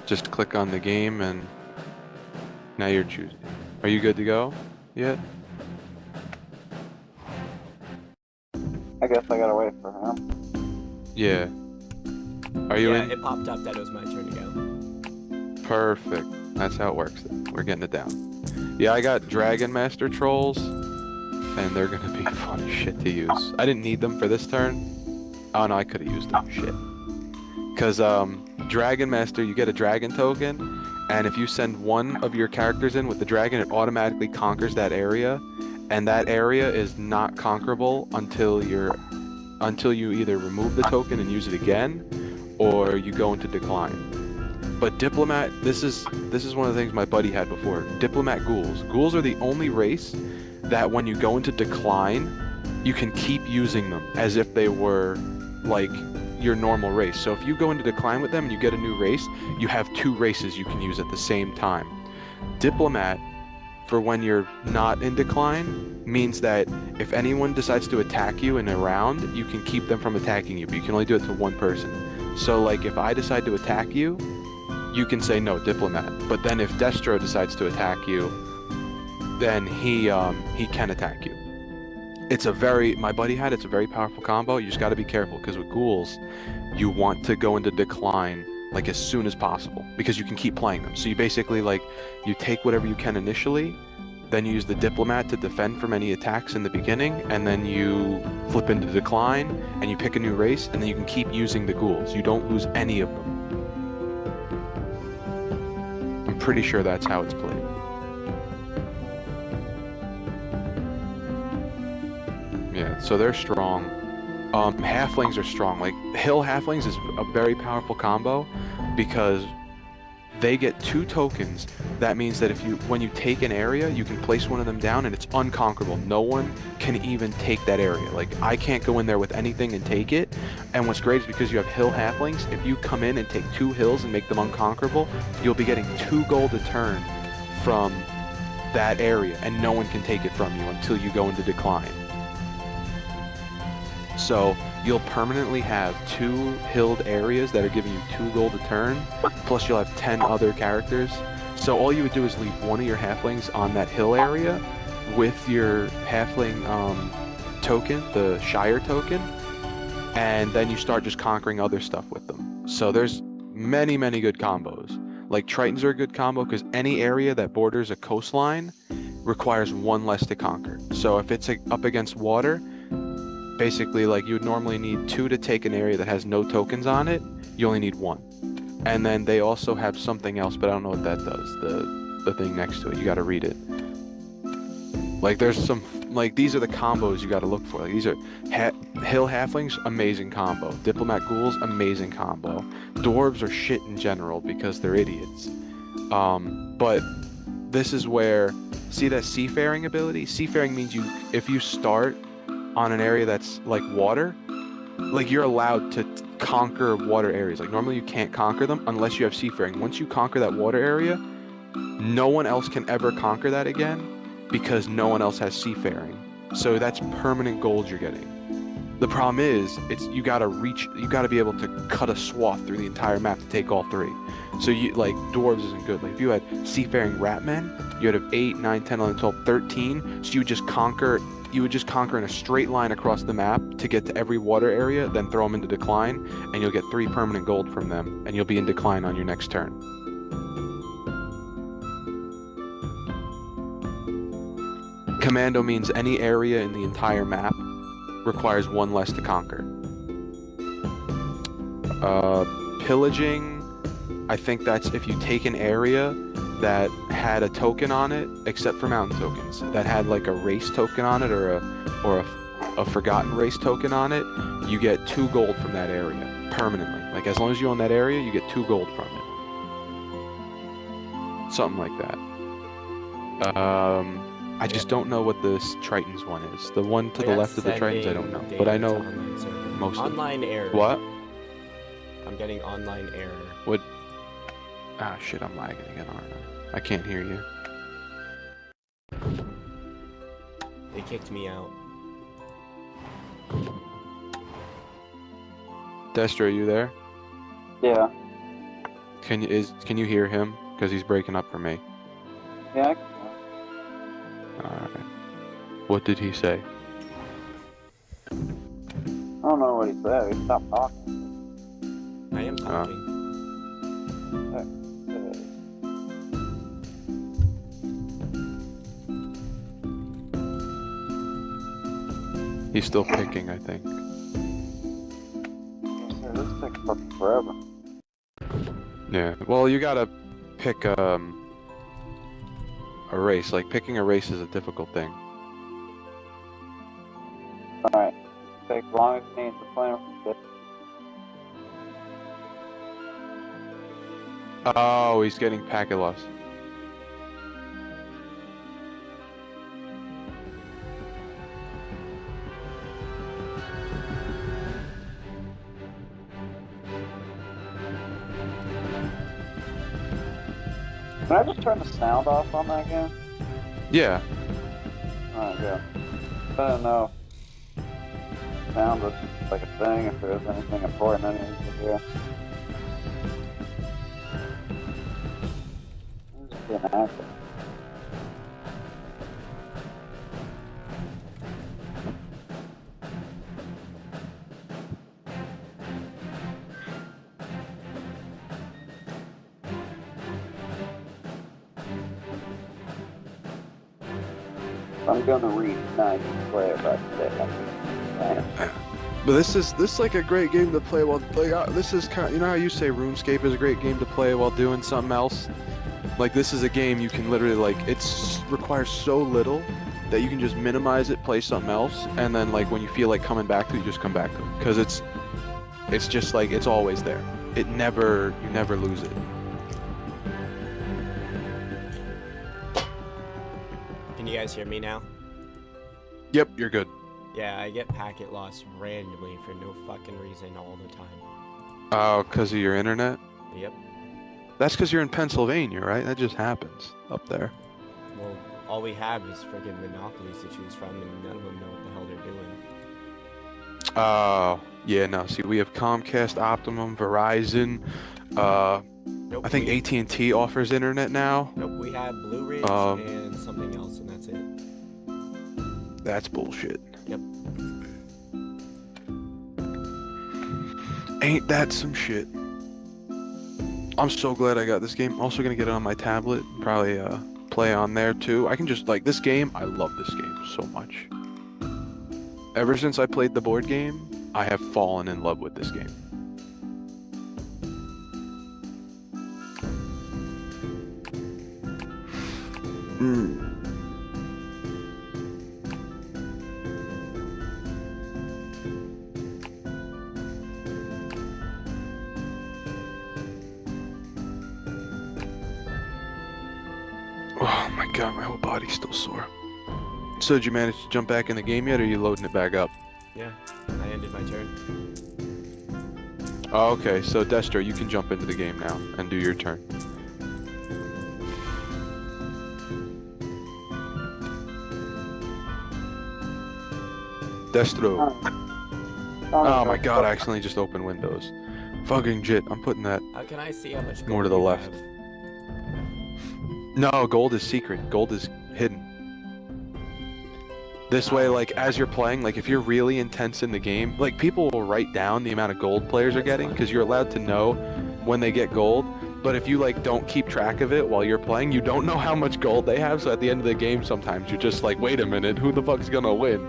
Just click on the game and now you're choosing. Are you good to go yet? I guess I gotta wait for him. Yeah. Are you Yeah, in? it popped up that it was my turn to go. Perfect. That's how it works then. We're getting it down. Yeah, I got Dragon Master trolls, and they're gonna be fun as shit to use. I didn't need them for this turn. Oh no, I could have used them. Shit. Cause Dragon Master, you get a dragon token, and if you send one of your characters in with the dragon, it automatically conquers that area, and that area is not conquerable until you either remove the token and use it again, or you go into decline. But Diplomat, this is one of the things my buddy had before. Diplomat ghouls. Ghouls are the only race that when you go into decline, you can keep using them as if they were like your normal race. So if you go into decline with them and you get a new race, you have two races you can use at the same time. Diplomat, for when you're not in decline, means that if anyone decides to attack you in a round, you can keep them from attacking you, but you can only do it to one person. So like if I decide to attack you, you can say no, Diplomat. But then if Destro decides to attack you, then he can attack you. My buddy had it's a very powerful combo. You just got to be careful because with ghouls, you want to go into decline like as soon as possible because you can keep playing them. So you basically like you take whatever you can initially, then you use the Diplomat to defend from any attacks in the beginning, and then you flip into decline and you pick a new race, and then you can keep using the ghouls. You don't lose any of them. I'm pretty sure that's how it's played. Yeah, so they're strong. Halflings are strong. Like, Hill Halflings is a very powerful combo because they get 2 tokens. That means that when you take an area, you can place one of them down and it's unconquerable. No one can even take that area. Like, I can't go in there with anything and take it. And what's great is because you have Hill Halflings, if you come in and take 2 hills and make them unconquerable, you'll be getting 2 gold a turn from that area, and no one can take it from you until you go into decline. So you'll permanently have 2 hilled areas that are giving you 2 gold a turn, plus you'll have 10 other characters. So all you would do is leave one of your halflings on that hill area with your halfling token, the Shire token, and then you start just conquering other stuff with them. So there's many, many good combos. Like Tritons are a good combo because any area that borders a coastline requires 1 less to conquer. So if it's up against water, basically, like, you would normally need 2 to take an area that has no tokens on it. You only need 1. And then they also have something else, but I don't know what that does. The thing next to it, you got to read it. Like, there's some, like, these are the combos you got to look for. Like, these are Hill Halflings, amazing combo. Diplomat Ghouls, amazing combo. Dwarves are shit in general because they're idiots. But this is where, see that Seafaring ability? Seafaring means if you start on an area that's like water, like you're allowed to conquer water areas. Like normally you can't conquer them unless you have Seafaring. Once you conquer that water area, no one else can ever conquer that again because no one else has Seafaring. So that's permanent gold you're getting. The problem is, you gotta be able to cut a swath through the entire map to take all 3. So like dwarves isn't good. Like if you had Seafaring Ratmen, you would have 8, 9, 10, 11, 12, 13. So you would just conquer in a straight line across the map to get to every water area, then throw them into decline, and you'll get 3 permanent gold from them, and you'll be in decline on your next turn. Commando means any area in the entire map requires 1 less to conquer. Pillaging, I think that's if you take an area that had a token on it, except for mountain tokens, that had like a race token on it or a forgotten race token on it, you get 2 gold from that area permanently. Like as long as you own that area, you get 2 gold from it. Something like that. I just don't know what this Tritons one is. The one to the left of the Tritons, I don't know, but I know most of them. Online error. What? I'm getting online error. What? Ah, shit, I'm lagging again, aren't I? I can't hear you. They kicked me out. Destro, are you there? Yeah. Can you hear him? Because he's breaking up for me. Yeah, Alright. What did he say? I don't know what he said. He stopped talking. I am talking. He's still picking, I think. This takes fucking forever. Yeah. Well, you gotta pick a race. Like picking a race is a difficult thing. Alright. Take as long as it needs to play with it. Oh, he's getting packet loss. Can I just turn the sound off on that game? Yeah. Alright, good. I don't know. Sound was like a thing, if there was anything important I needed to hear. I'm just being active. I'm gonna read nice and play it right today. But this is like a great game to play while this is kind of, you know how you say RuneScape is a great game to play while doing something else? Like this is a game you can literally like requires so little that you can just minimize it, play something else, and then like when you feel like coming back to it, you just come back to it because it's just like it's always there. You never lose it. Can you guys hear me now? Yep, you're good. Yeah, I get packet loss randomly for no fucking reason all the time. Oh, because of your internet? Yep. That's because you're in Pennsylvania, right? That just happens up there. Well, all we have is friggin' monopolies to choose from, and none of them know what the hell they're doing. Oh, yeah, no. See, we have Comcast, Optimum, Verizon. Nope, I think AT&T offers internet now. Nope, we have Blue Ridge and something else, and that's it. That's bullshit. Yep. Ain't that some shit? I'm so glad I got this game. I'm also gonna get it on my tablet. Probably play on there too. I can just like this game. I love this game so much. Ever since I played the board game, I have fallen in love with this game. Oh my god, my whole body's still sore. So did you manage to jump back in the game yet, or are you loading it back up? Yeah, I ended my turn. Oh, okay, so Destro, you can jump into the game now and do your turn. Destro. Oh my god, I accidentally just opened Windows. Fucking shit, I'm putting that How can I see how much gold more to the you left. have? No, gold is secret. Gold is hidden. This way, like, as you're playing, like, if you're really intense in the game, like, people will write down the amount of gold players are getting, because you're allowed to know when they get gold, but if you, like, don't keep track of it while you're playing, you don't know how much gold they have, so at the end of the game, sometimes you're just like, wait a minute, who the fuck's gonna win?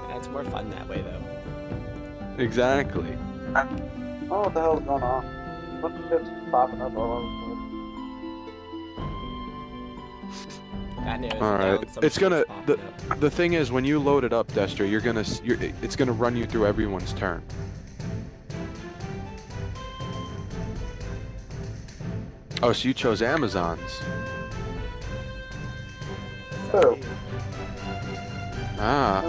That's more fun that way, though. Exactly. Oh, what the hell's going on? What the shit's popping up all over the place? That narrows it All down, right, some it's gonna. shit's popping up. The thing is, when you load it up, Destro, it's gonna run you through everyone's turn. Oh, so you chose Amazons. Oh. Ah.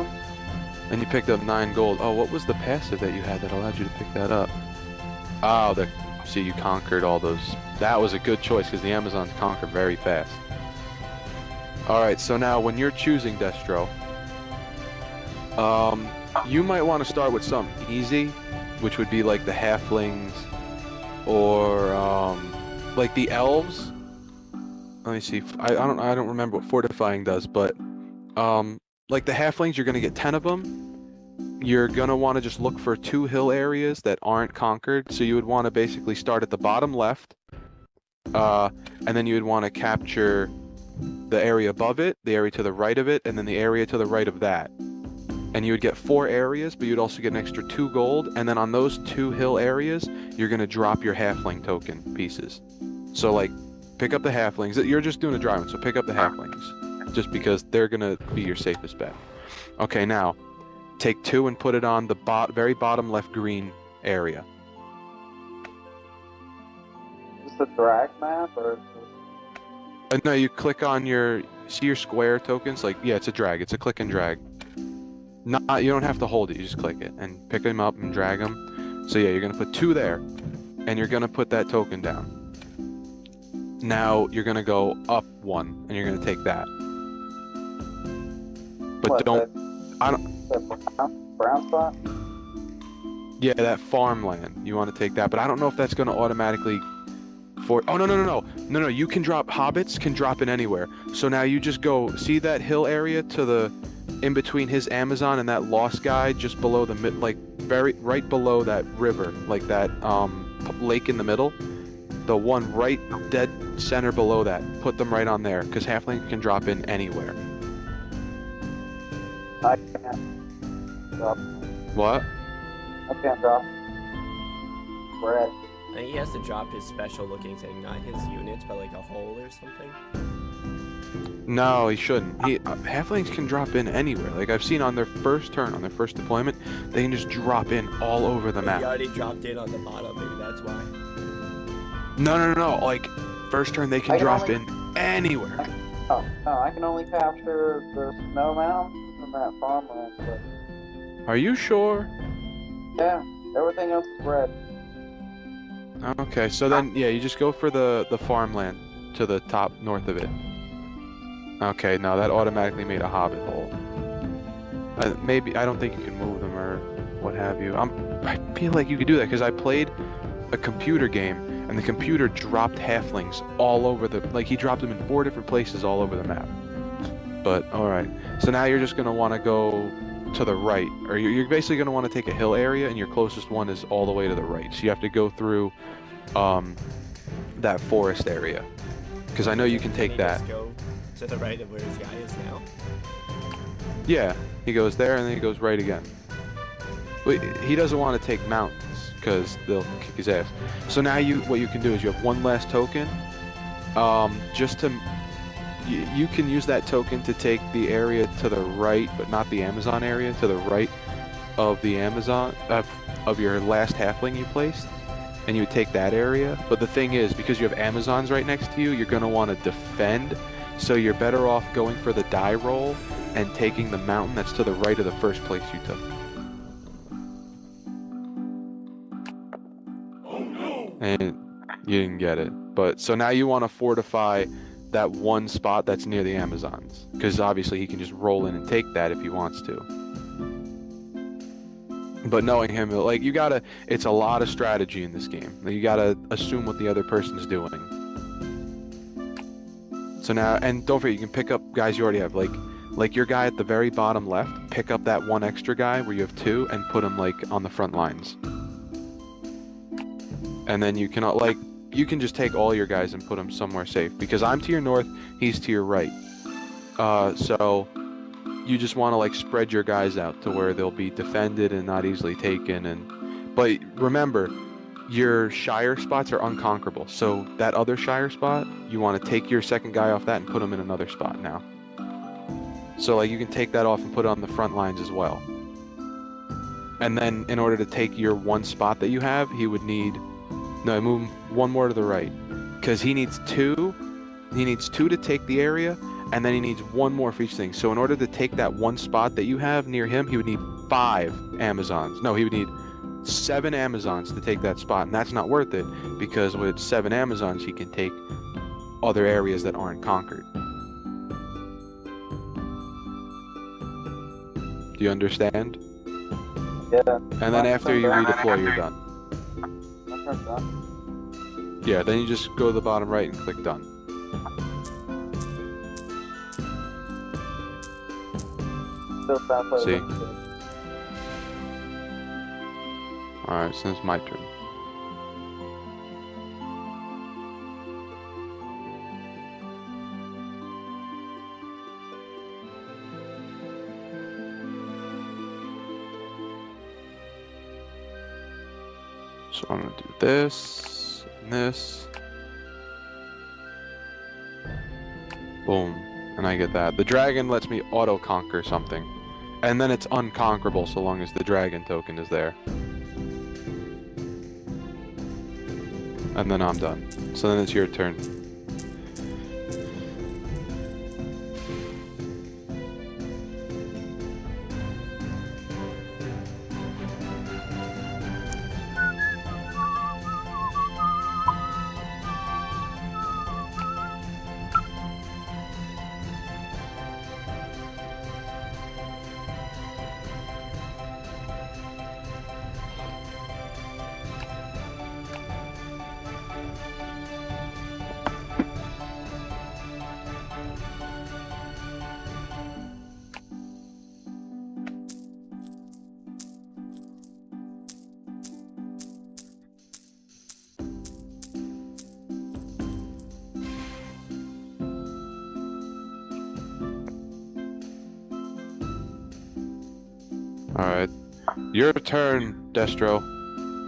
And you picked up 9 gold. Oh, what was the passive that you had that allowed you to pick that up? Oh, see, you conquered all those. That was a good choice because the Amazons conquer very fast. Alright, so now when you're choosing Destro, you might want to start with something easy, which would be like the halflings, or like the elves. Let me see. I don't remember what fortifying does, but like the halflings, you're gonna get 10 of them. You're gonna want to just look for 2 hill areas that aren't conquered. So you would want to basically start at the bottom left, and then you would want to capture the area above it, the area to the right of it, and then the area to the right of that. And you would get 4 areas, but you'd also get an extra 2 gold. And then on those 2 hill areas, you're gonna drop your halfling token pieces. So like, pick up the halflings. You're just doing a dry one, so pick up the halflings, just because they're gonna be your safest bet. Okay, now take 2 and put it on the very bottom left green area. Is this a drag map or is this... No, you click on see your square tokens. Like, yeah, it's a drag. It's a click and drag. Not, you don't have to hold it. You just click it and pick them up and drag them. So yeah, you're gonna put 2 there, and you're gonna put that token down. Now you're gonna go up 1, and you're gonna take that. But what, don't. brown spot? Yeah, that farmland. You want to take that, but I don't know if that's gonna automatically. Oh no! You can drop hobbits. Can drop in anywhere. So now you just go see that hill area to the. In between his Amazon and that lost guy, just below the like right below that river, like that lake in the middle, the one right dead center below that. Put them right on there, because halflings can drop in anywhere. I can't drop. What? I can't drop. Bread. I think he has to drop his special looking thing, not his units, but like a hole or something. No, he shouldn't. Halflings can drop in anywhere. Like I've seen on their first turn, on their first deployment, they can just drop in all over the map. He already dropped in on the bottom, maybe that's why. No. Like first turn, they can drop in anywhere. Oh, no, I can only capture the snow mountains and that farmland. But... Are you sure? Yeah, everything else is red. Okay, so then, yeah, you just go for the farmland to the top north of it. Okay, no, that automatically made a hobbit hole. Maybe, I don't think you can move them or what have you. I feel like you could do that, because I played a computer game, and the computer dropped halflings all over like he dropped them in 4 different places all over the map. But, alright. So now you're just going to want to go to the right, or you're basically going to want to take a hill area, and your closest one is all the way to the right. So you have to go through that forest area, because I know you can take that. Just go to the right of where his guy is now. Yeah, he goes there and then he goes right again. But he doesn't want to take mountains, because they'll kick his ass. So now what you can do is you have 1 last token, just to. You can use that token to take the area to the right, but not the Amazon area, to the right of the Amazon, of your last halfling you placed, and you would take that area. But the thing is, because you have Amazons right next to you, you're going to want to defend, so you're better off going for the die roll and taking the mountain that's to the right of the first place you took. Oh no! And you didn't get it. But so now you want to fortify that 1 spot that's near the Amazons, because obviously he can just roll in and take that if he wants to. But knowing him, like, it's a lot of strategy in this game. You gotta assume what the other person's doing. So now, and don't forget, you can pick up guys you already have, like your guy at the very bottom left, pick up that 1 extra guy where you have 2 and put him like on the front lines. And then you cannot, like, you can just take all your guys and put them somewhere safe, because I'm to your north, he's to your right. So you just want to like spread your guys out to where they'll be defended and not easily taken. But remember, your Shire spots are unconquerable. So that other Shire spot, you want to take your second guy off that and put him in another spot now. So like you can take that off and put it on the front lines as well. And then in order to take your 1 spot that you have, he would need... No, move 1 more to the right, because he needs 2. He needs 2 to take the area, and then he needs 1 more for each thing. So in order to take that 1 spot that you have near him, he would need 5 Amazons. No, he would need 7 Amazons to take that spot, and that's not worth it, because with 7 Amazons, he can take other areas that aren't conquered. Do you understand? Yeah. And then after you redeploy, you're done. Yeah, then you just go to the bottom right and click done. Still trying to play See? with it. Alright, so it's my turn. So I'm gonna do this, and this. Boom. And I get that. The dragon lets me auto-conquer something. And then it's unconquerable so long as the dragon token is there. And then I'm done. So then it's your turn. Alright. Your turn, Destro.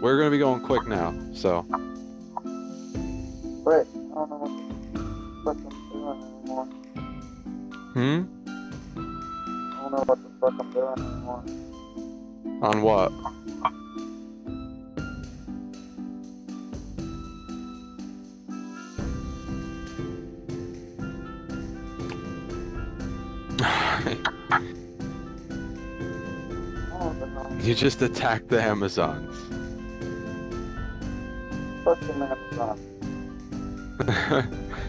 We're gonna be going quick now, so. Wait, I don't know what the fuck I'm doing anymore. Hmm? I don't know what the fuck I'm doing anymore. On what? I don't know. You just attacked the Amazons. Fuck the Amazon.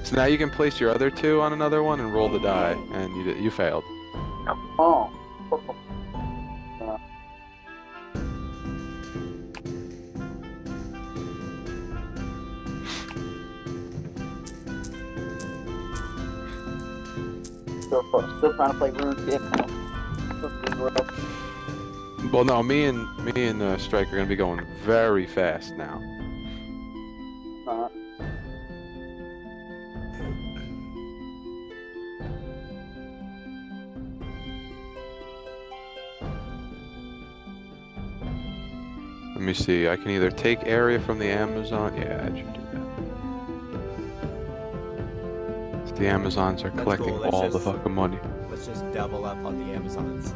So now you can place your other two on another one and roll the die, and you failed. Oh. Fuck 'em. Still trying to play RuneScape. Well, no, me and Strike are gonna be going very fast now. Let me see. I can either take area from the Amazon. Yeah, I should do that. The Amazons are That's collecting cool, let's all the just- fucking money. Let's just double up on the Amazons.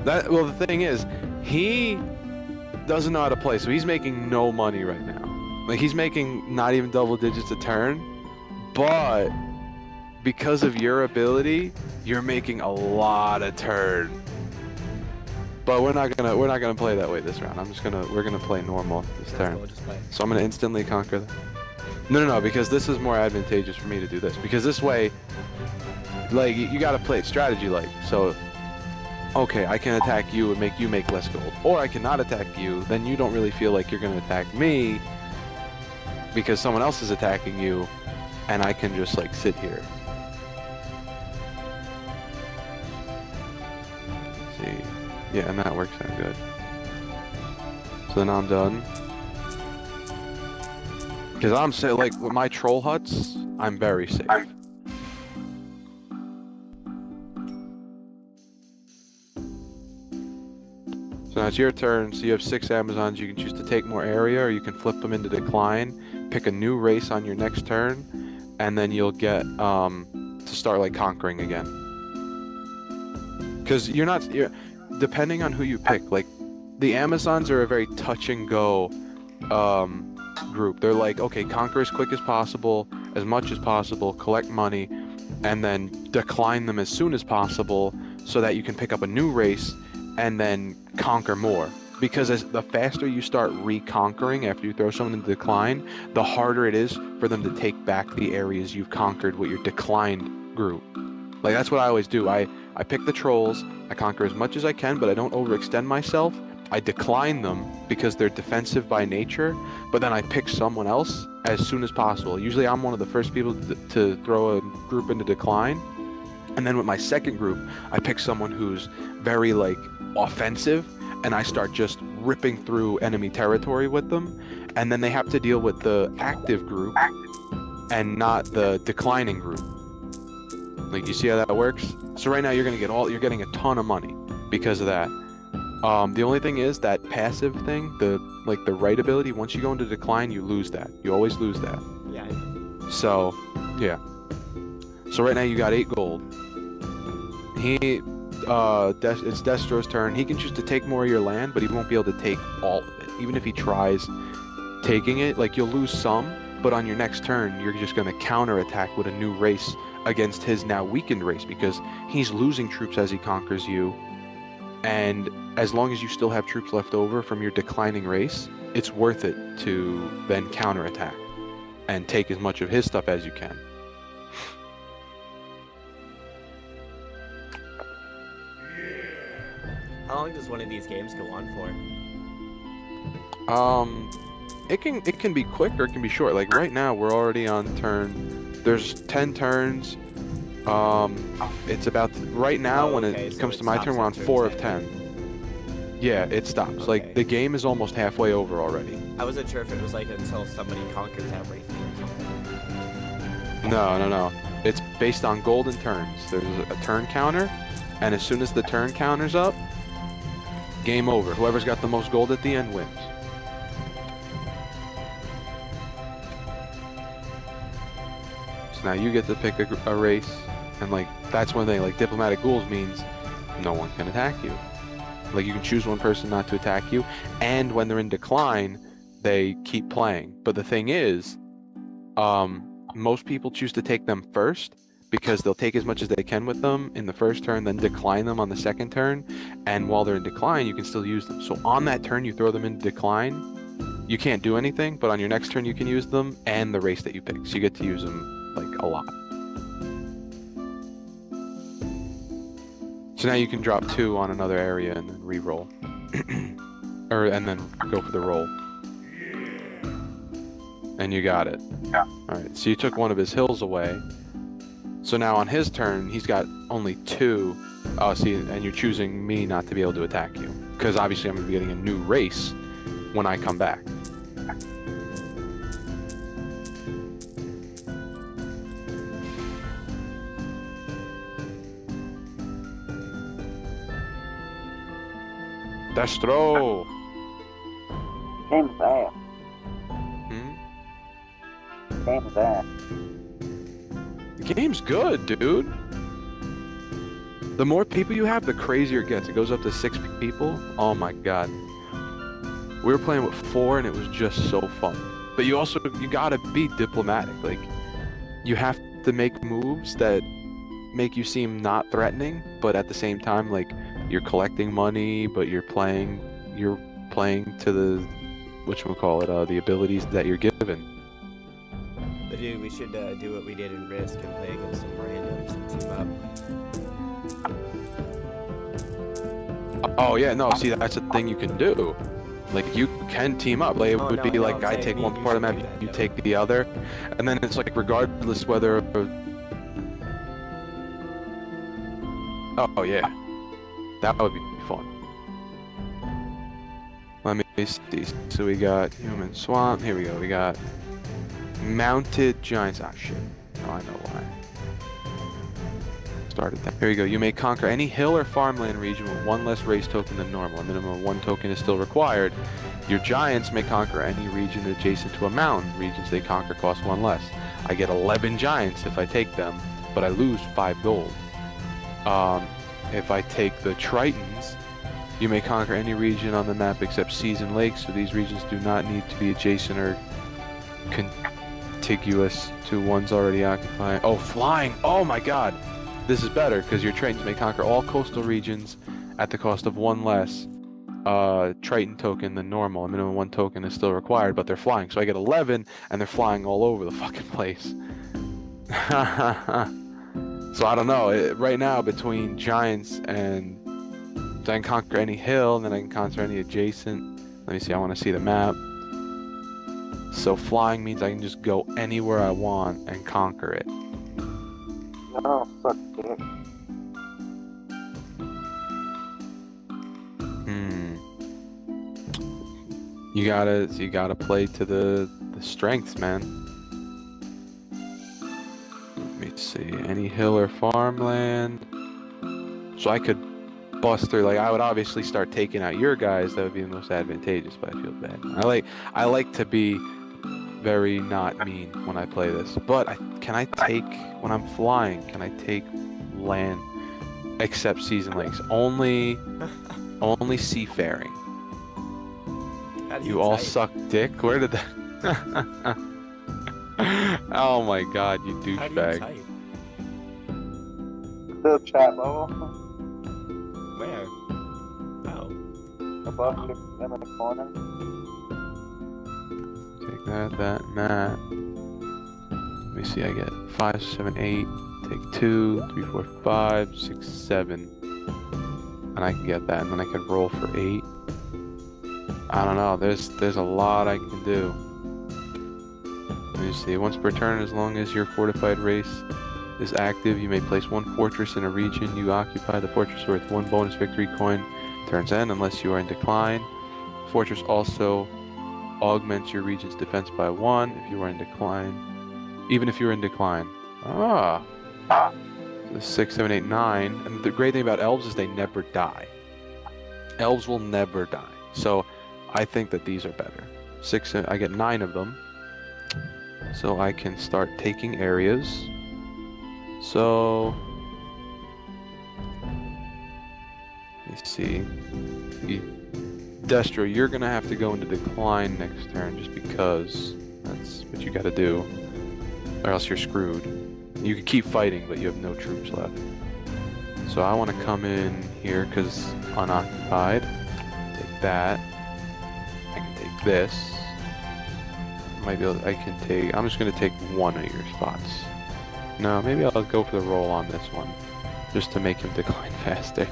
Well, the thing is, he doesn't know how to play, so he's making no money right now. Like, he's making not even double digits a turn, but because of your ability, you're making a lot of turn. But we're not gonna play that way this round. We're gonna play normal this Let's turn. go, just play. So I'm gonna instantly conquer them. No, because this is more advantageous for me to do this. Because this way, like, you gotta play it strategy like. So, okay, I can attack you and make you make less gold. Or I cannot attack you, then you don't really feel like you're gonna attack me because someone else is attacking you, and I can just, like, sit here. Let's see. Yeah, and that works out good. So then I'm done. Because I'm say like with my troll huts, I'm very safe. So now it's your turn. So you have 6 Amazons. You can choose to take more area, or you can flip them into decline. Pick a new race on your next turn, and then you'll get to start like conquering again. Because you're depending on who you pick. Like the Amazons are a very touch and go group. They're like, okay, conquer as quick as possible, as much as possible, collect money, and then decline them as soon as possible so that you can pick up a new race and then conquer more. Because the faster you start reconquering after you throw someone into decline, the harder it is for them to take back the areas you've conquered with your declined group. Like, that's what I always do. I pick the trolls, I conquer as much as I can, but I don't overextend myself, I decline them because they're defensive by nature, but then I pick someone else as soon as possible. Usually I'm one of the first people to throw a group into decline. And then with my second group, I pick someone who's very like offensive, and I start just ripping through enemy territory with them. And then they have to deal with the active group and not the declining group. Like, you see how that works? So right now you're getting a ton of money because of that. The only thing is that passive thing, the right ability, once you go into decline, you lose that. You always lose that. Yeah. So, yeah. So right now you got 8 gold. It's Destro's turn. He can choose to take more of your land, but he won't be able to take all of it. Even if he tries taking it, like, you'll lose some, but on your next turn, you're just going to counterattack with a new race against his now weakened race, because he's losing troops as he conquers you. And as long as you still have troops left over from your declining race, it's worth it to then counterattack and take as much of his stuff as you can. How long does one of these games go on for? It can be quick or it can be short. Like right now, we're already on turn. There's 10 turns. It's about right now when it comes to my turn, we're on 4 of 10. Yeah, it stops. Okay. Like the game is almost halfway over already. I wasn't sure if it was like until somebody conquers that race or something. No. It's based on golden turns. There's a turn counter, and as soon as the turn counter's up, game over. Whoever's got the most gold at the end wins. So now you get to pick a race, and like that's one thing. Like diplomatic ghouls means no one can attack you. Like you can choose one person not to attack you, and when they're in decline, they keep playing. But the thing is, most people choose to take them first because they'll take as much as they can with them in the first turn, then decline them on the second turn, and while they're in decline, you can still use them. So on that turn, you throw them into decline, you can't do anything, but on your next turn, you can use them and the race that you pick. So you get to use them like a lot. So now you can drop 2 on another area and then re-roll. And then go for the roll. And you got it. Yeah. Alright, so you took one of his hills away. So now on his turn, he's got only 2. See, and you're choosing me not to be able to attack you. Because obviously I'm going to be getting a new race when I come back. Destro! Game's ass. Hmm? Game's ass. The game's good, dude. The more people you have, the crazier it gets. It goes up to 6 people. Oh my god. We were playing with 4 and it was just so fun. But you gotta be diplomatic. Like, you have to make moves that make you seem not threatening, but at the same time, like, you're collecting money, but you're playing to the, the abilities that you're given. But dude, we should do what we did in Risk and play against some randoms and team up. Oh yeah, no, see, that's a thing you can do. Like, you can team up. Like, it would be like, I take one part of the map, you take the other, and then it's like, regardless whether... Oh yeah, that would be fun. Let me see. So we got Human Swamp. Here we go. We got Mounted Giants. Ah, shit. Oh, I know why. Started that. Here we go. You may conquer any hill or farmland region with 1 less race token than normal. A minimum of 1 token is still required. Your giants may conquer any region adjacent to a mountain. Regions they conquer cost 1 less. I get 11 giants if I take them, but I lose 5 gold. If I take the Tritons, you may conquer any region on the map except seas and lakes, so these regions do not need to be adjacent or contiguous to ones already occupied. Oh, flying! Oh my god! This is better, because your Tritons may conquer all coastal regions at the cost of 1 less Triton token than normal. A minimum 1 token is still required, but they're flying. So I get 11, and they're flying all over the fucking place. So I don't know. Right now, between Giants and So I can conquer any hill, and then I can conquer any adjacent. Let me see, I want to see the map. So flying means I can just go anywhere I want and conquer it. No, suck dick. You gotta play to the strengths, man. Let me see, any hill or farmland. So I could bust through. Like I would obviously start taking out your guys. That would be the most advantageous. But I feel bad. I like to be very not mean when I play this. But can I take when I'm flying? Can I take land except season lakes? Only seafaring. How do You all type? suck dick. Where did that? Oh my god, you How do you douchebag. type? The chat bubble Where? Oh. above you in the corner. Take that, and that. Let me see, I get 5, 7, 8. Take 2, 3, 4, 5, 6, 7. And I can get that, and then I can roll for 8. I don't know, there's a lot I can do. Let me see, once per turn, as long as your fortified race is active, you may place one fortress in a region you occupy. The fortress worth 1 bonus victory coin turns end unless you are in decline. The fortress also augments your region's defense by 1 if you are in decline. Even if you're in decline. Ah. So 6, 7, 8, 9. And the great thing about elves is they never die. Elves will never die. So I think that these are better. 6, I get 9 of them. So I can start taking areas. So let me see. Destro, you're gonna have to go into decline next turn just because that's what you gotta do. Or else you're screwed. You can keep fighting, but you have no troops left. So I want to come in here because unoccupied. Take that. I can take this. Might be able to, I'm just gonna take one of your spots. No, maybe I'll go for the roll on this one, just to make him decline faster.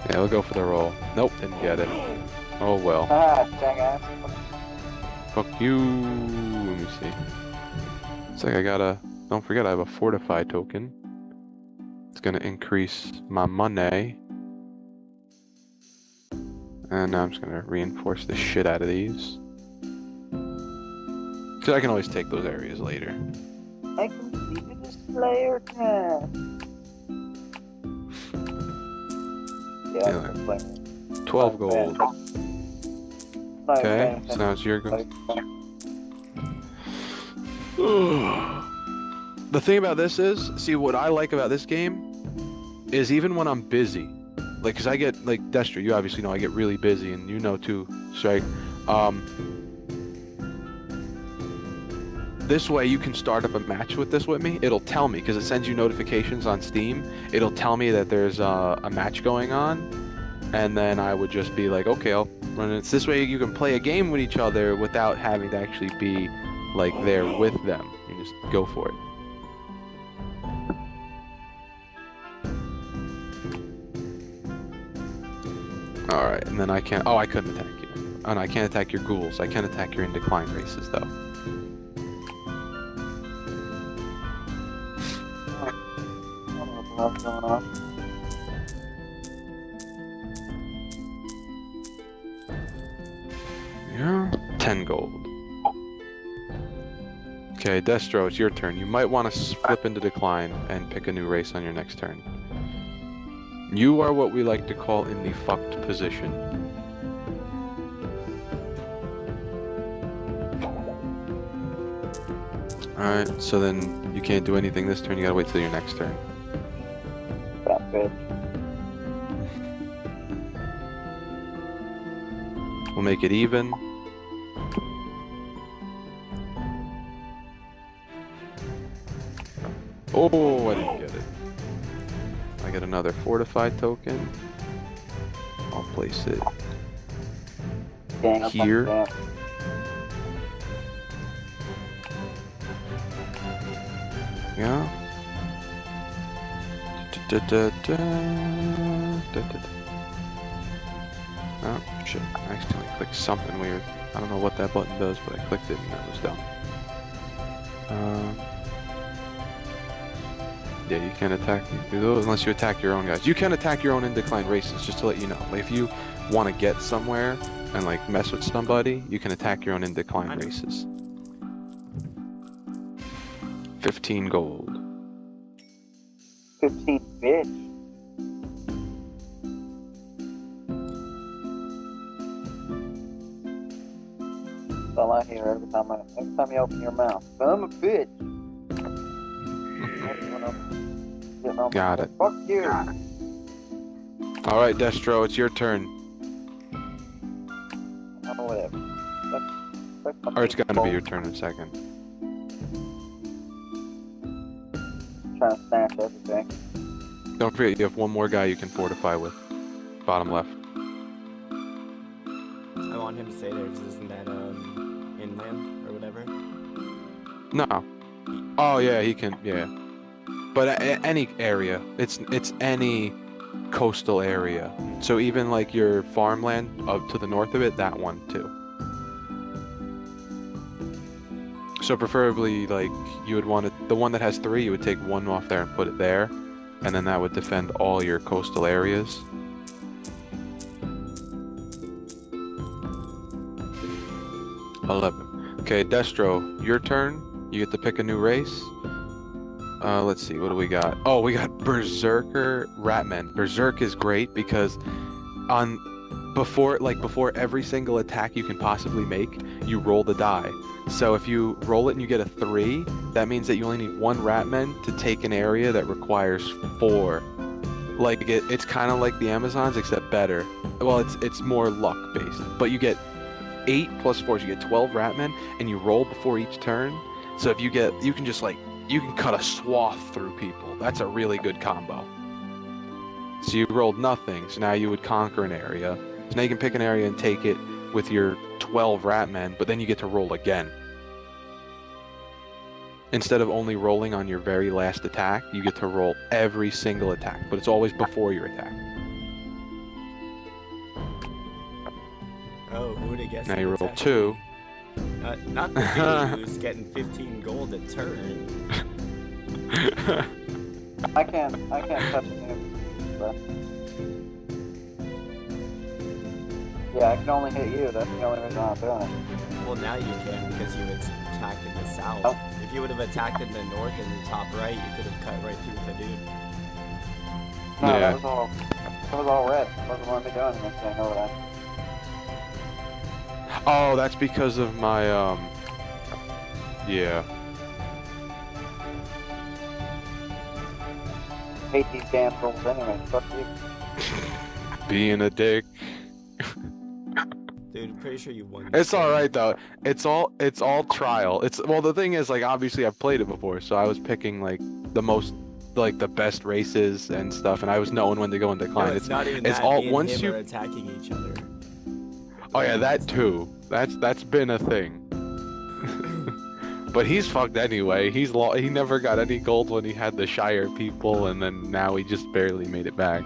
Yeah, we'll go for the roll. Nope, didn't get it. Oh well. Ah, dang ass. Fuck you. Let me see. It's like I gotta. Don't forget, I have a fortify token. It's gonna increase my money. And now I'm just gonna reinforce the shit out of these. Cause I can always take those areas later. I completed the Slayer task. Yeah, Yeah. I'm playing. 12 gold. Not Okay, paying so now it's your go. attention. The thing about this is, see, what I like about this game is even when I'm busy, like, cause I get, like, Destro, you obviously know I get really busy, and you know too, Strike. This way you can start up a match with this with me. It'll tell me, because it sends you notifications on Steam. It'll tell me that there's a match going on, and then I would just be like, okay, I'll run it. It's this way you can play a game with each other without having to actually be, like, there with them. You just go for it. Alright, and then I can't... Oh, I couldn't attack you. Oh, no, I can't attack your ghouls. I can attack your in decline races, though. I don't know what's going on. Yeah, 10 gold. Okay, Destro, it's your turn. You might want to flip into decline and pick a new race on your next turn. You are what we like to call in the fucked position. Alright, so then you can't do anything this turn, you gotta wait till your next turn. That bitch. We'll make it even. Oh, I didn't get it. I get another fortified token. I'll place it Dang, I'm here. fucking Yeah. Da, da, da, da, da. Oh shit! I accidentally clicked something weird. I don't know what that button does, but I clicked it and that was dumb. Yeah, you can't attack unless you attack your own guys. You can attack your own in-decline races, just to let you know. Like, if you want to get somewhere and like mess with somebody, you can attack your own in-decline races. 15 gold. 15 bitch. That's all I hear every time you open your mouth. I'm a bitch. Got it. Fuck you. All right, Destro, it's your turn. Oh, whatever. Or it's gonna be your turn in a second. Trying to snatch everything. Don't forget, you have one more guy you can fortify with. Bottom left. I want him to stay there because isn't that inland or whatever? No. Oh yeah, he can. Yeah. But any area. It's any coastal area. So even like your farmland up to the north of it, that one too. So preferably, like, you would want the one that has 3, you would take one off there and put it there, and then that would defend all your coastal areas. Okay, Destro, your turn. You get to pick a new race. Let's see, what do we got? Oh, we got Berserker Ratman. Berserk is great because before every single attack you can possibly make, you roll the die. So if you roll it and you get a 3, that means that you only need 1 Ratman to take an area that requires 4. Like, it's kind of like the Amazons, except better. Well, it's more luck based, but you get 8 plus 4, so you get 12 Ratmen, and you roll before each turn. So if you can just like, you can cut a swath through people. That's a really good combo. So you rolled nothing, so now you would conquer an area. So now you can pick an area and take it with your 12 Ratmen, but then you get to roll again. Instead of only rolling on your very last attack, you get to roll every single attack, but it's always before your attack. Oh, who would have guessed? Now you roll 2. Not the dude who's getting 15 gold a turn. I can't touch him. But... yeah, I can only hit you. That's the only reason I'm doing it. Well, now you can because you attacked in the south. Oh. If you would have attacked in the north and the top right, you could have cut right through the dude. No, Yeah. that was all red. I wasn't letting me do anything over that. Oh, that's because of my, yeah. Hate these damn rolls anyway. Fuck you. Being a dick. Dude, I'm pretty sure you won. It's alright though. It's all trial. Well, the thing is, like, obviously I've played it before, so I was picking like the best races and stuff, and I was knowing when to go and decline. No, it's not even it's that. all Me and once him you are attacking each other. Oh yeah, that too. That's been a thing. But he's fucked anyway. He never got any gold when he had the Shire people, and then now he just barely made it back.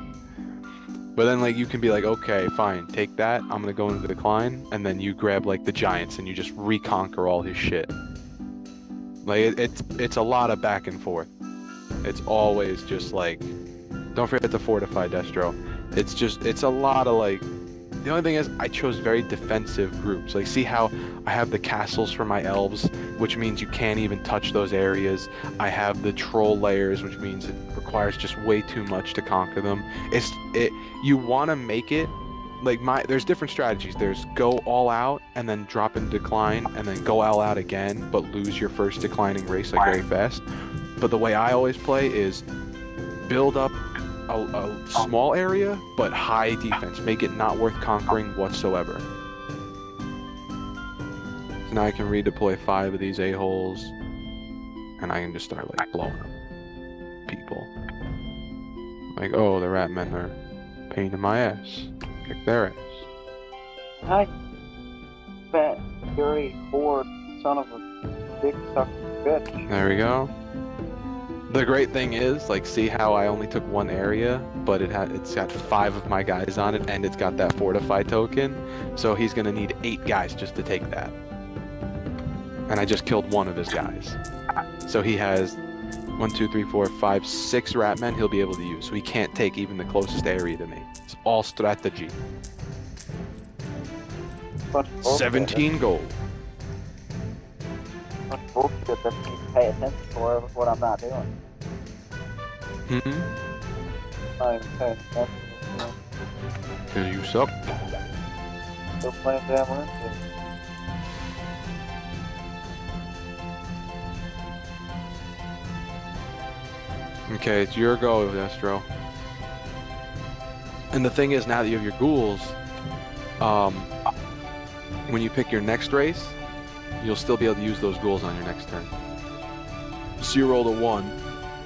But then, like, you can be like, okay, fine, take that. I'm gonna go into the decline, and then you grab like the giants and you just reconquer all his shit. Like, it's a lot of back and forth. It's always just like, don't forget to fortify, Destro. It's a lot of like. The only thing is, I chose very defensive groups. Like, see how I have the castles for my elves, which means you can't even touch those areas. I have the troll layers, which means it requires just way too much to conquer them. You want to make it like there's different strategies. There's go all out and then drop in decline, and then go all out again, but lose your first declining race like very fast. But the way I always play is build up a small area, but high defense. Make it not worth conquering whatsoever. So now I can redeploy 5 of these a-holes, and I can just start, like, blowing up people. Like, oh, the Ratmen are a pain in my ass. Kick their ass. Hi, fat, dirty, whore, son of a dick sucking bitch. There we go. The great thing is, like, see how I only took one area, but it's got 5 of my guys on it, and it's got that fortify token. So he's gonna need 8 guys just to take that. And I just killed one of his guys. So he has 1, 2, 3, 4, 5, 6 Ratmen he'll be able to use. So he can't take even the closest area to me. It's all strategy. Bunch of bullshit. 17 gold. Bunch of bullshit that you need to pay attention for what I'm not doing. Not even paying attention. Cause you suck. Still playing damn room. Okay, it's your go, Destro. And the thing is, now that you have your ghouls, when you pick your next race, you'll still be able to use those ghouls on your next turn. So you rolled a 1.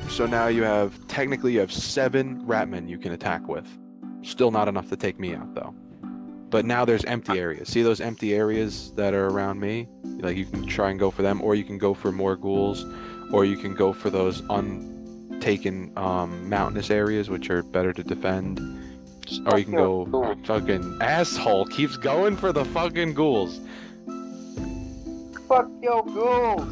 So now you have, technically you have 7 Ratmen you can attack with. Still not enough to take me out though. But now there's empty areas. See those empty areas that are around me? Like you can try and go for them, or you can go for more ghouls, or you can go for those untaken mountainous areas which are better to defend. Or you can go, fucking asshole keeps going for the fucking ghouls. Fuck your ghouls!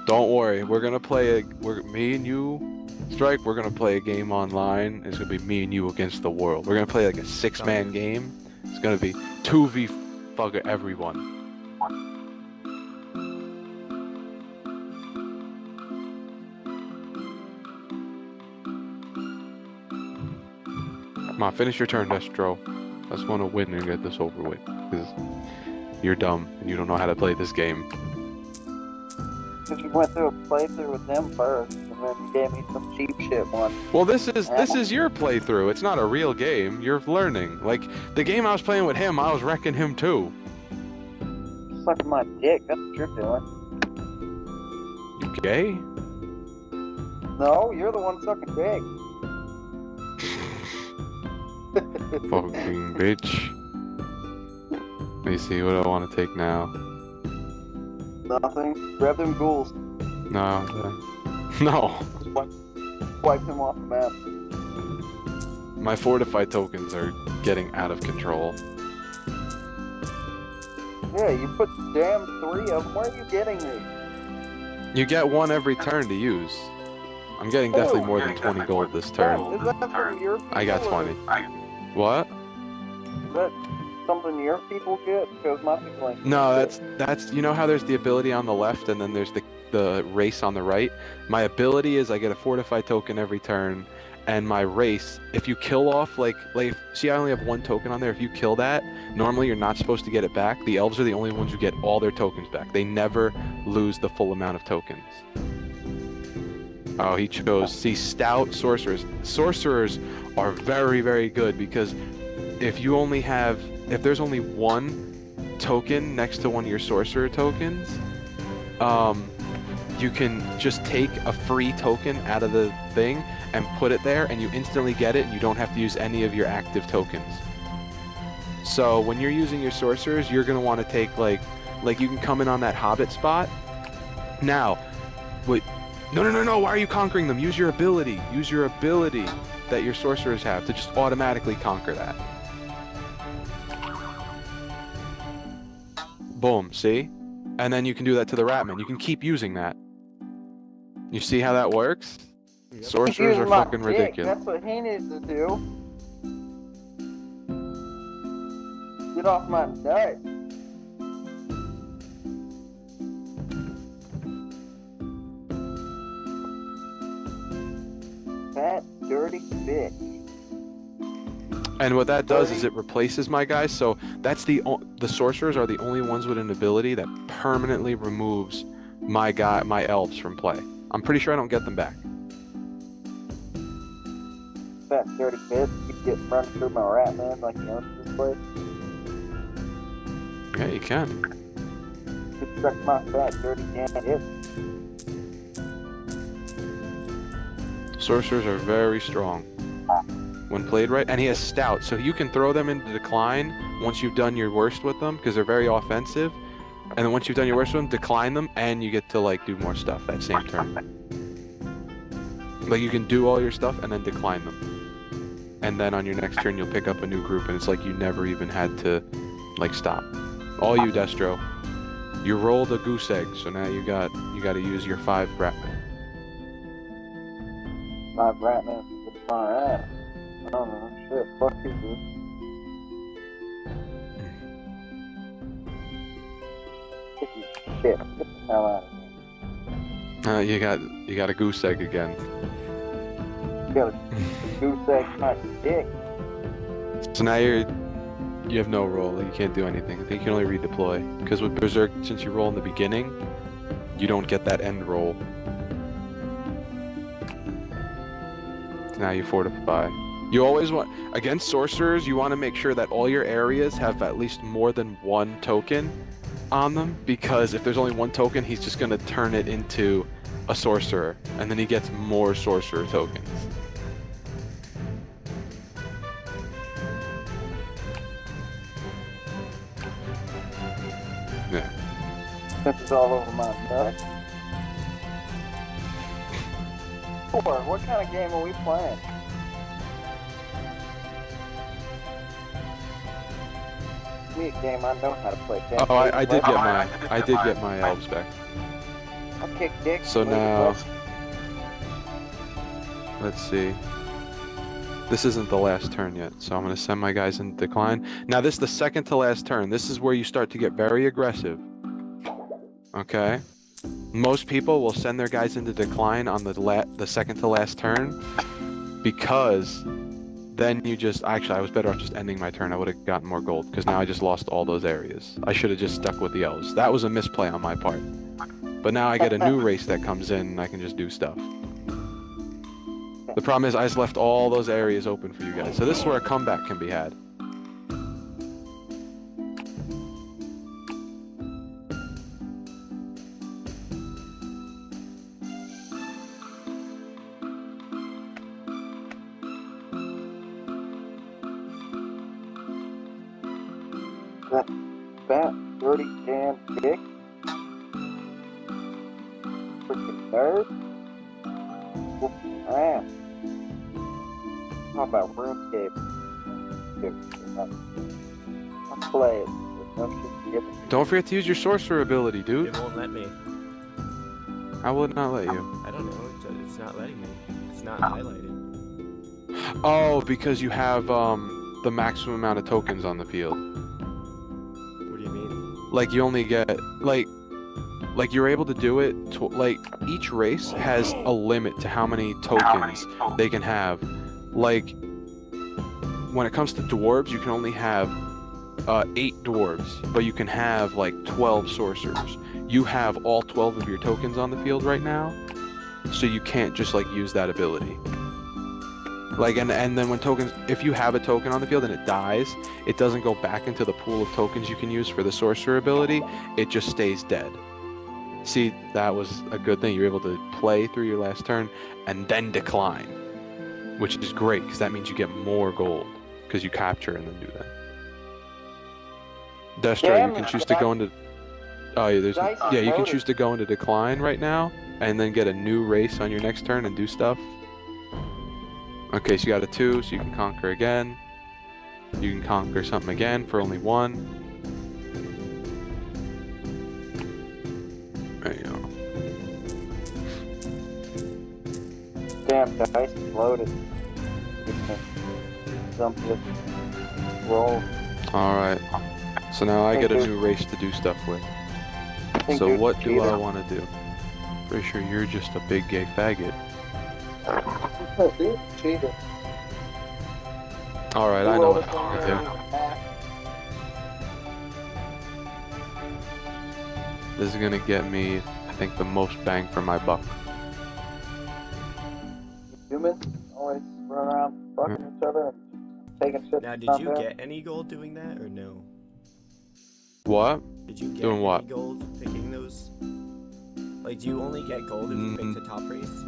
Don't worry, we're gonna play me and you, Strike, we're gonna play a game online. It's gonna be me and you against the world. We're gonna play like a 6-man game. It's gonna be 2v fuck everyone. Come on, finish your turn, Destro. I just want to win and get this over with. Because you're dumb and you don't know how to play this game. Because you went through a playthrough with them first, and then you gave me some cheap shit one. Well, this is your playthrough. It's not a real game. You're learning. Like, the game I was playing with him, I was wrecking him too. Sucking my dick, that's what you're doing. You gay? No, you're the one sucking dick. Fucking bitch. Let me see, what do I want to take now? Nothing. Grab them ghouls. No. No. Just wipe them off the map. My fortified tokens are getting out of control. Yeah, you put damn 3 of them. Where are you getting these? You get 1 every turn to use. I'm getting definitely more than 20 gold this turn. Is that from your people? I got 20. What? Is that something your people get? Because my people ain't. No, that's you know how there's the ability on the left and then there's the race on the right? My ability is I get a fortified token every turn, and my race, if you kill off like see I only have 1 token on there. If you kill that, normally you're not supposed to get it back. The elves are the only ones who get all their tokens back. They never lose the full amount of tokens. Oh, he chose, see, stout sorcerers. Sorcerers are very, very good because if there's only 1 token next to one of your sorcerer tokens, you can just take a free token out of the thing and put it there, and you instantly get it, and you don't have to use any of your active tokens. So when you're using your sorcerers, you're gonna want to take like you can come in on that hobbit spot. Now, wait. No, why are you conquering them? Use your ability. Use your ability that your sorcerers have to just automatically conquer that. Boom, see? And then you can do that to the Ratman. You can keep using that. You see how that works? Yep. Sorcerers are fucking ridiculous. That's what he needs to do. Get off my nuts. Fat, dirty bitch. And what that does is it replaces my guys. So that's the sorcerers are the only ones with an ability that permanently removes my elves from play. I'm pretty sure I don't get them back. Fat, dirty bitch. You get running through my rat man like you own this place. Yeah, you can. You suck my fat, dirty damn hip. Sorcerers are very strong when played right, and he has stout, so you can throw them into decline once you've done your worst with them because they're very offensive. And then once you've done your worst one, decline them, and you get to like do more stuff that same turn. Like you can do all your stuff and then decline them. And then on your next turn, you'll pick up a new group, and it's like you never even had to like stop. All you, Destro. You rolled a goose egg, so now you got to use your 5 Bratman. 5 Bratman is my ass. I don't know. Shit, fuck you, dude. Shit, get the hell out of here. You got a goose egg again. You got a goose egg my dick. So now you have no roll. Like, you can't do anything. I think you can only redeploy. Because with Berserk, since you roll in the beginning, you don't get that end roll. So now you fortify. You always want, against sorcerers, you want to make sure that all your areas have at least more than 1 token on them, because if there's only 1 token, he's just going to turn it into a sorcerer, and then he gets more sorcerer tokens. Yeah. This is all over my nuts. What kind of game are we playing? Me a game I know how to play. Oh, I did get my elves back. I'll kick dick. So now, let's see. This isn't the last turn yet, so I'm going to send my guys in decline. Now this is the second to last turn. This is where you start to get very aggressive. Okay? Most people will send their guys into decline on the second to last turn, because then you just... Actually, I was better off just ending my turn. I would have gotten more gold, because now I just lost all those areas. I should have just stuck with the elves. That was a misplay on my part. But now I get a new race that comes in, and I can just do stuff. The problem is I just left all those areas open for you guys. So this is where a comeback can be had. That fat, dirty damn dick. Freaking nerd. Whooping ass. How about RuneScape? I'll play it. There's no shit given. Don't forget to use your sorcerer ability, dude. It won't let me. I will not let you. I don't know. It's not letting me. It's not highlighted. Oh, because you have the maximum amount of tokens on the field. What do you mean? Like you only get like you're able to do it. Like each race has a limit to how many tokens they can have. Like when it comes to dwarves, you can only have 8 dwarves, but you can have like 12 sorcerers. You have all 12 of your tokens on the field right now, so you can't just like use that ability. Like and then when tokens, if you have a token on the field and it dies, it doesn't go back into the pool of tokens you can use for the sorcerer ability. It just stays dead. See, that was a good thing. You're able to play through your last turn and then decline, which is great because that means you get more gold because you capture and then do that. Destro, you can choose to go into... Oh, yeah, you can choose to go into decline right now and then get a new race on your next turn and do stuff. Okay, so you got a 2, so you can conquer again. You can conquer something again for only 1. There you go. Damn, dice is loaded. Dump this roll. Alright. So now I get a new race to do stuff with. So what do I want to do? Pretty sure you're just a big gay faggot. Dude, cheater. Alright, I know what I want to do. This is gonna get me, I think, the most bang for my buck. Humans always run around fucking each other and taking shit. Now, did you get any gold doing that or no? What? Did you get Doing any what? gold picking those? Like, do you only get gold if you pick the top race?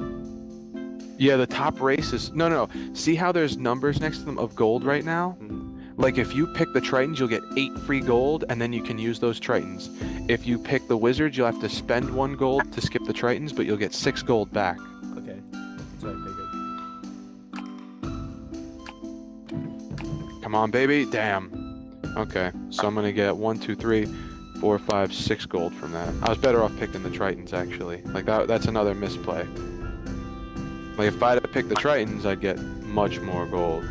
Yeah, the top race is... No. See how there's numbers next to them of gold right now? Like if you pick the Tritons, you'll get 8 free gold, and then you can use those Tritons. If you pick the Wizards, you'll have to spend 1 gold to skip the Tritons, but you'll get 6 gold back. Okay. That's what I figured. Come on, baby. Damn. Okay, so I'm gonna get 1, 2, 3, 4, 5, 6 gold from that. I was better off picking the Tritons, actually. Like, that's another misplay. Like, if I'd have picked the Tritons, I'd get much more gold.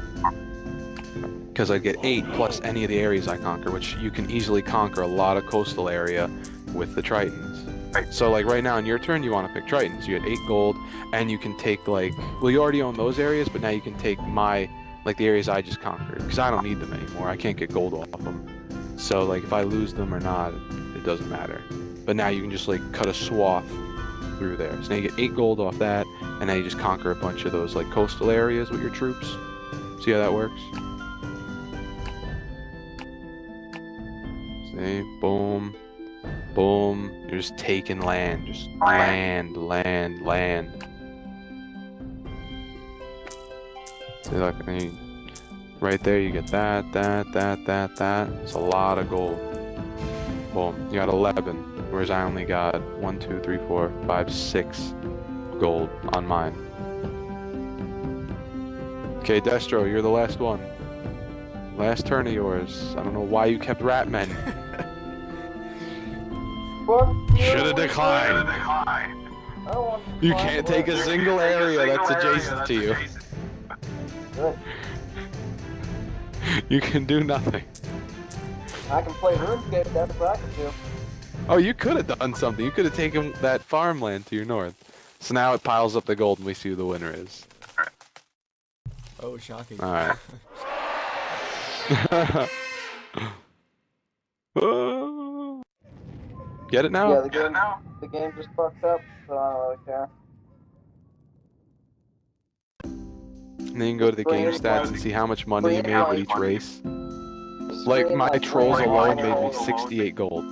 Because I'd get 8 plus any of the areas I conquer, which you can easily conquer a lot of coastal area with the Tritons. So, like, right now in your turn, you want to pick Tritons. You get 8 gold, and you can take, like... Well, you already own those areas, but now you can take my... Like, the areas I just conquered. Because I don't need them anymore. I can't get gold off them. So, like, if I lose them or not, it doesn't matter. But now you can just, like, cut a swath through there. So now you get 8 gold off that, and now you just conquer a bunch of those, like, coastal areas with your troops. See how that works? See? Boom. Boom. You're just taking land. Just land, land, land. See, look, right there you get that. It's a lot of gold. Boom. You got 11, whereas I only got 1, 2, 3, 4, 5, 6 gold on mine. Okay, Destro, you're the last one. Last turn of yours. I don't know why you kept Ratmen. Should have declined. You can't take a single area that's adjacent to you. Good. You can do nothing. I can play RuneScape, that's what I can do. Oh, you could have done something. You could have taken that farmland to your north. So now it piles up the gold and we see who the winner is. Oh, shocking. Alright. Get it now? Yeah, the game just fucked up, so I don't really care. And then you can go to the game stats and see how much money you made with each race. Like, my trolls alone made me 68 gold.